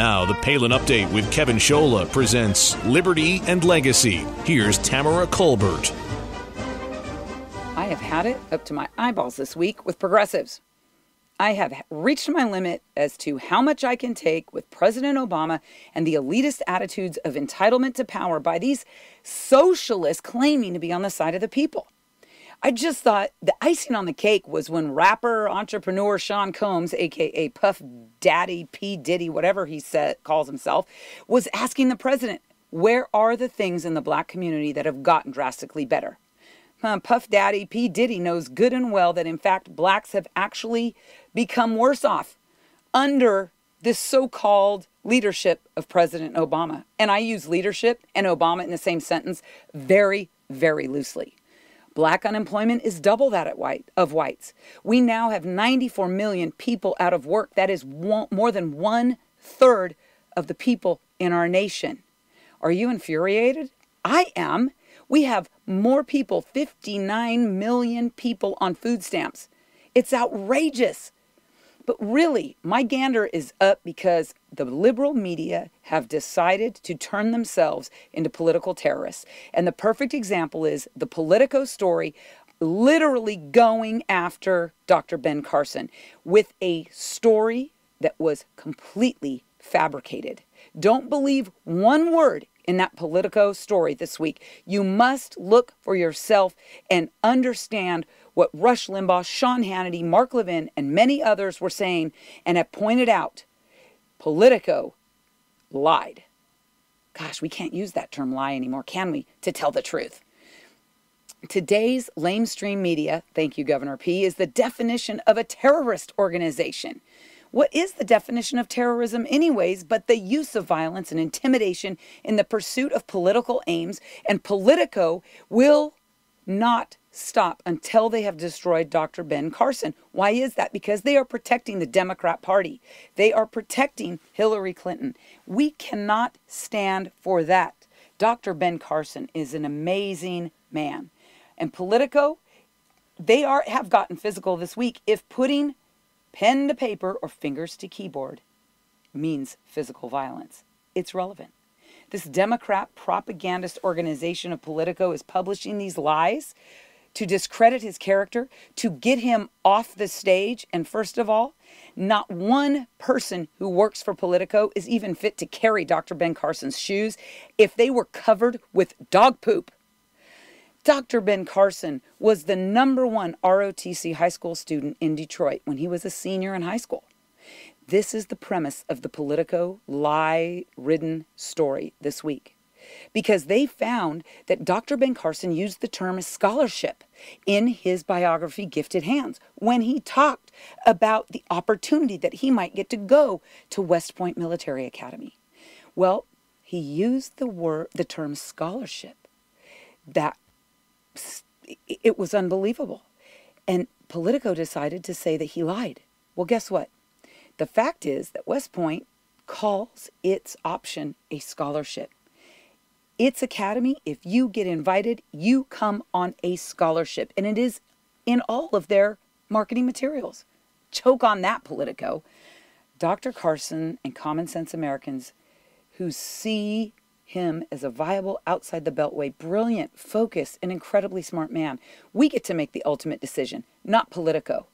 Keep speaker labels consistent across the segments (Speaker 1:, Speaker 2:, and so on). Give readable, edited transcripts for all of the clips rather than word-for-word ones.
Speaker 1: Now, the Palin Update with Kevin Scholla presents Liberty and Legacy. Here's Tamara Colbert.
Speaker 2: I have had it up to my eyeballs this week with progressives. I have reached my limit as to how much I can take with President Obama and the elitist attitudes of entitlement to power by these socialists claiming to be on the side of the people. I just thought the icing on the cake was when rapper, entrepreneur Sean Combs, a.k.a. Puff Daddy, P. Diddy, whatever he calls himself, was asking the president, where are the things in the black community that have gotten drastically better? Puff Daddy, P. Diddy knows good and well that, in fact, blacks have actually become worse off under this so-called leadership of President Obama. And I use leadership and Obama in the same sentence very, very loosely. Black unemployment is double that of whites. We now have 94 million people out of work. That is more than 1/3 of the people in our nation. Are you infuriated? I am. We have more people, 59 million people on food stamps. It's outrageous. But really, my gander is up because the liberal media have decided to turn themselves into political terrorists. And the perfect example is the Politico story literally going after Dr. Ben Carson with a story that was completely fabricated. Don't believe one word in that Politico story this week. You must look for yourself and understand what Rush Limbaugh, Sean Hannity, Mark Levin, and many others were saying and have pointed out. Politico lied. Gosh, we can't use that term lie anymore, can we? To tell the truth. Today's lamestream media, thank you, Governor P., is the definition of a terrorist organization. What is the definition of terrorism anyways but the use of violence and intimidation in the pursuit of political aims? And Politico will not stop until they have destroyed Dr. Ben Carson. Why is that? Because they are protecting the Democrat Party. They are protecting Hillary Clinton. We cannot stand for that. Dr. Ben Carson is an amazing man. And Politico, they have gotten physical this week. If putting pen to paper or fingers to keyboard means physical violence, it's relevant. This Democrat propagandist organization of Politico is publishing these lies to discredit his character, to get him off the stage. And first of all, not one person who works for Politico is even fit to carry Dr. Ben Carson's shoes if they were covered with dog poop. Dr. Ben Carson was the #1 ROTC high school student in Detroit when he was a senior in high school. This is the premise of the Politico lie-ridden story this week, because they found that Dr. Ben Carson used the term scholarship in his biography, Gifted Hands, when he talked about the opportunity that he might get to go to West Point Military Academy. Well, he used the term scholarship. It was unbelievable. And Politico decided to say that he lied. Well, guess what? The fact is that West Point calls its option a scholarship. Its academy, if you get invited, you come on a scholarship. And it is in all of their marketing materials. Choke on that, Politico. Dr. Carson and common sense Americans who see him as a viable outside the beltway, brilliant, focused, and incredibly smart man. We get to make the ultimate decision, not Politico.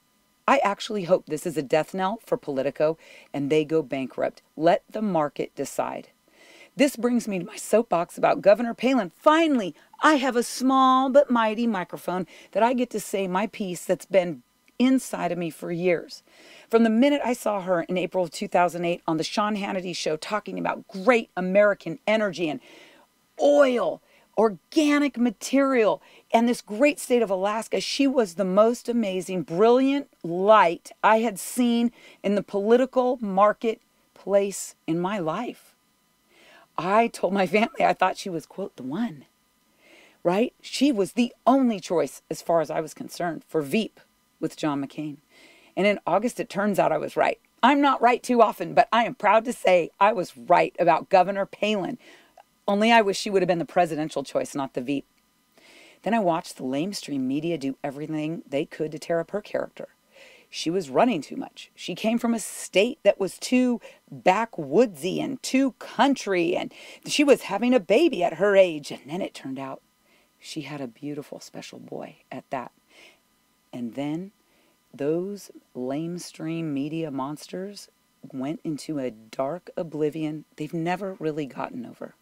Speaker 2: I actually hope this is a death knell for Politico and they go bankrupt. Let the market decide. This brings me to my soapbox about Governor Palin. Finally, I have a small but mighty microphone that I get to say my piece that's been inside of me for years. From the minute I saw her in April of 2008 on the Sean Hannity show talking about great American energy and oil, organic material, and this great state of Alaska, she was the most amazing, brilliant light I had seen in the political marketplace in my life. I told my family I thought she was, quote, the one, right? She was the only choice, as far as I was concerned, for Veep with John McCain. And in August, it turns out I was right. I'm not right too often, but I am proud to say I was right about Governor Palin. Only I wish she would have been the presidential choice, not the Veep. Then I watched the lamestream media do everything they could to tear up her character. She was running too much. She came from a state that was too backwoodsy and too country, and she was having a baby at her age. And then it turned out she had a beautiful, special boy at that. And then those lamestream media monsters went into a dark oblivion they've never really gotten over.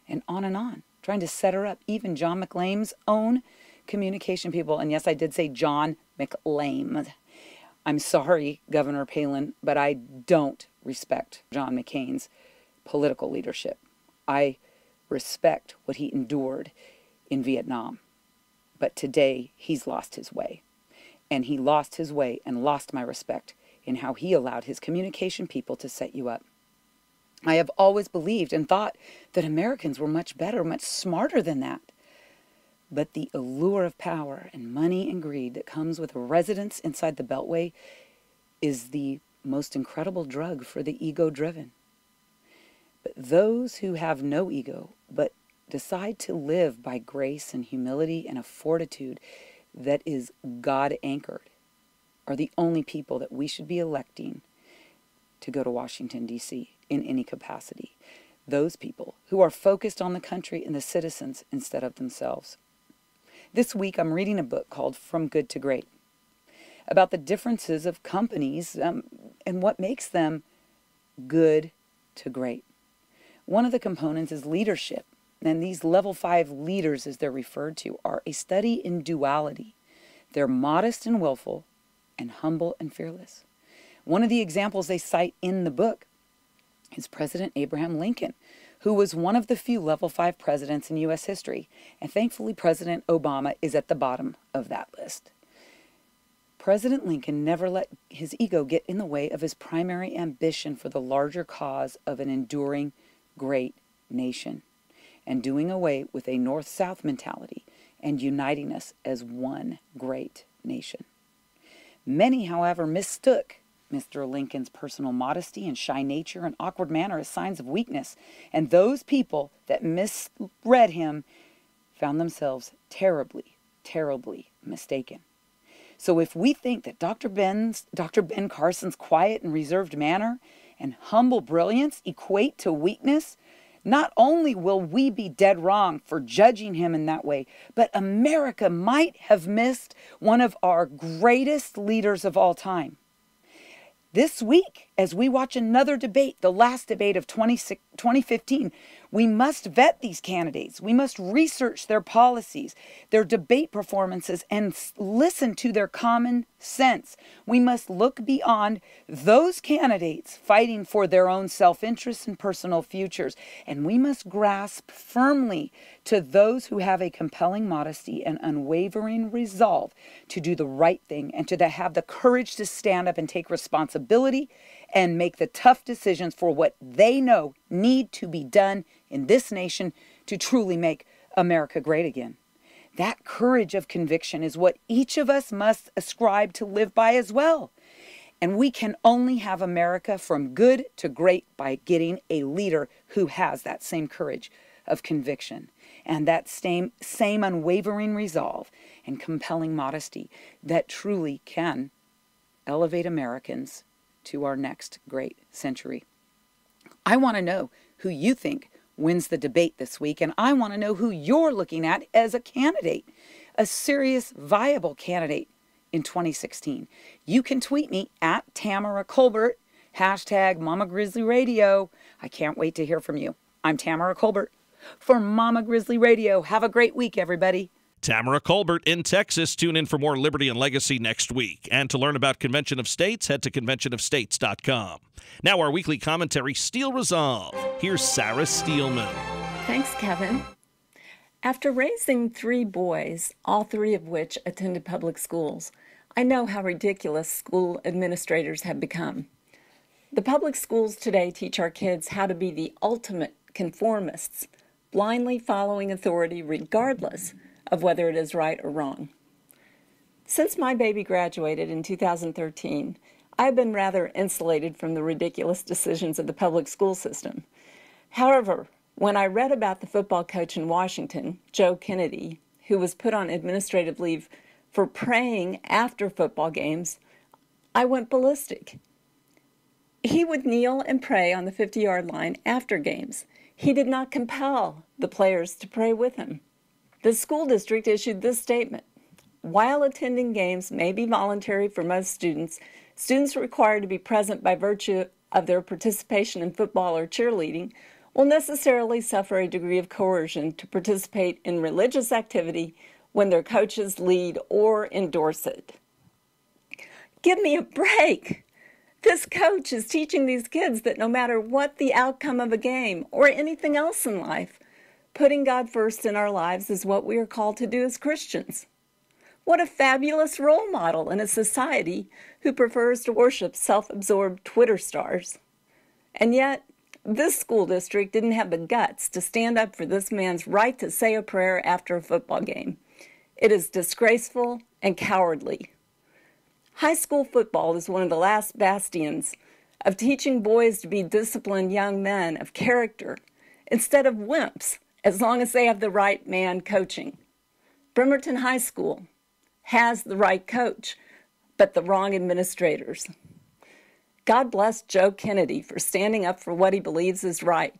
Speaker 2: And on, trying to set her up. Even John McLame's own communication people, and yes, I did say John McLame. I'm sorry, Governor Palin, but I don't respect John McCain's political leadership. I respect what he endured in Vietnam. But today, he's lost his way. And he lost his way and lost my respect in how he allowed his communication people to set you up. I have always believed and thought that Americans were much better, much smarter than that. But the allure of power and money and greed that comes with a residence inside the Beltway is the most incredible drug for the ego-driven. But those who have no ego, but decide to live by grace and humility and a fortitude that is God-anchored, are the only people that we should be electing to go to Washington, D.C. in any capacity. Those people who are focused on the country and the citizens instead of themselves. This week, I'm reading a book called From Good to Great about the differences of companies and what makes them good to great. One of the components is leadership, and these level 5 leaders, as they're referred to, are a study in duality. They're modest and willful, and humble and fearless. One of the examples they cite in the book is President Abraham Lincoln, who was one of the few level 5 presidents in U.S. history. And thankfully, President Obama is at the bottom of that list. President Lincoln never let his ego get in the way of his primary ambition for the larger cause of an enduring great nation and doing away with a North-South mentality and uniting us as one great nation. Many, however, mistook Mr. Lincoln's personal modesty and shy nature and awkward manner as signs of weakness, and those people that misread him found themselves terribly, terribly mistaken. So if we think that Dr. Ben Carson's quiet and reserved manner and humble brilliance equate to weakness, not only will we be dead wrong for judging him in that way, but America might have missed one of our greatest leaders of all time. This week, as we watch another debate, the last debate of 2015, we must vet these candidates. We must research their policies, their debate performances, and listen to their common sense. We must look beyond those candidates fighting for their own self-interest and personal futures. And we must grasp firmly to those who have a compelling modesty and unwavering resolve to do the right thing and to have the courage to stand up and take responsibility and make the tough decisions for what they know need to be done in this nation to truly make America great again. That courage of conviction is what each of us must ascribe to live by as well. And we can only have America from good to great by getting a leader who has that same courage of conviction and that same unwavering resolve and compelling modesty that truly can elevate Americans to our next great century. I want to know who you think wins the debate this week, and I want to know who you're looking at as a candidate, a serious, viable candidate in 2016. You can tweet me at Tamara Colbert, hashtag Mama Grizzly Radio. I can't wait to hear from you. I'm Tamara Colbert for Mama Grizzly Radio. Have a great week, everybody.
Speaker 1: Tamara Colbert in Texas. Tune in for more Liberty and Legacy next week. And to learn about Convention of States, head to conventionofstates.com. Now our weekly commentary, Steel Resolve. Here's Sarah Steelman.
Speaker 3: Thanks, Kevin. After raising 3 boys, all 3 of which attended public schools, I know how ridiculous school administrators have become. The public schools today teach our kids how to be the ultimate conformists, blindly following authority regardless of whether it is right or wrong. Since my baby graduated in 2013, I've been rather insulated from the ridiculous decisions of the public school system. However, when I read about the football coach in Washington, Joe Kennedy, who was put on administrative leave for praying after football games, I went ballistic. He would kneel and pray on the 50-yard line after games. He did not compel the players to pray with him. The school district issued this statement: while attending games may be voluntary for most students, students required to be present by virtue of their participation in football or cheerleading will necessarily suffer a degree of coercion to participate in religious activity when their coaches lead or endorse it. Give me a break! This coach is teaching these kids that no matter what the outcome of a game or anything else in life, putting God first in our lives is what we are called to do as Christians. What a fabulous role model in a society who prefers to worship self-absorbed Twitter stars. And yet, this school district didn't have the guts to stand up for this man's right to say a prayer after a football game. It is disgraceful and cowardly. High school football is one of the last bastions of teaching boys to be disciplined young men of character instead of wimps, as long as they have the right man coaching. Bremerton High School has the right coach, but the wrong administrators. God bless Joe Kennedy for standing up for what he believes is right.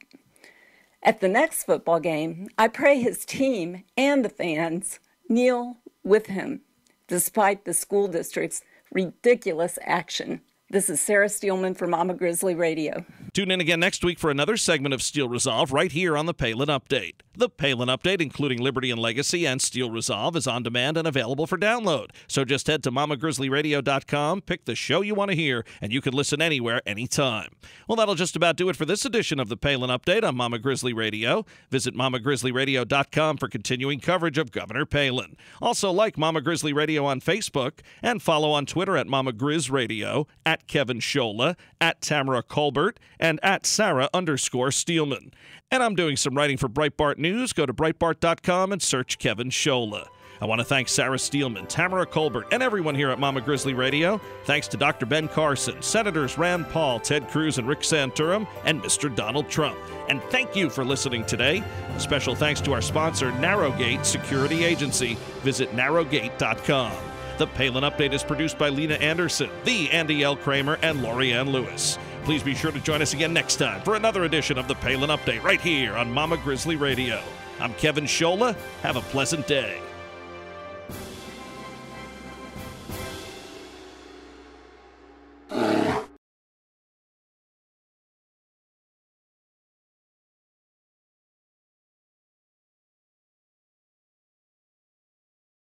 Speaker 3: At the next football game, I pray his team and the fans kneel with him, despite the school district's ridiculous action. This is Sarah Steelman for Mama Grizzly Radio.
Speaker 1: Tune in again next week for another segment of Steel Resolve right here on the Palin Update. The Palin Update, including Liberty and Legacy and Steel Resolve, is on demand and available for download. So just head to mamagrizzlyradio.com, pick the show you want to hear, and you can listen anywhere, anytime. Well, that'll just about do it for this edition of the Palin Update on Mama Grizzly Radio. Visit mamagrizzlyradio.com for continuing coverage of Governor Palin. Also like Mama Grizzly Radio on Facebook, and follow on Twitter at Mama Grizz Radio, at Kevin Schola, at Tamara Colbert, and at Sarah_Steelman. And I'm doing some writing for Breitbart News. Go to Breitbart.com and search Kevin Schola. I want to thank Sarah Steelman, Tamara Colbert, and everyone here at Mama Grizzly Radio. Thanks to Dr. Ben Carson, Senators Rand Paul, Ted Cruz, and Rick Santorum, and Mr. Donald Trump. And thank you for listening today. Special thanks to our sponsor, Narrowgate Security Agency. Visit narrowgate.com. The Palin Update is produced by Lena Anderson, the Andy L. Kramer, and Lori Ann Lewis. Please be sure to join us again next time for another edition of the Palin Update right here on Mama Grizzly Radio. I'm Kevin Schola. Have a pleasant day.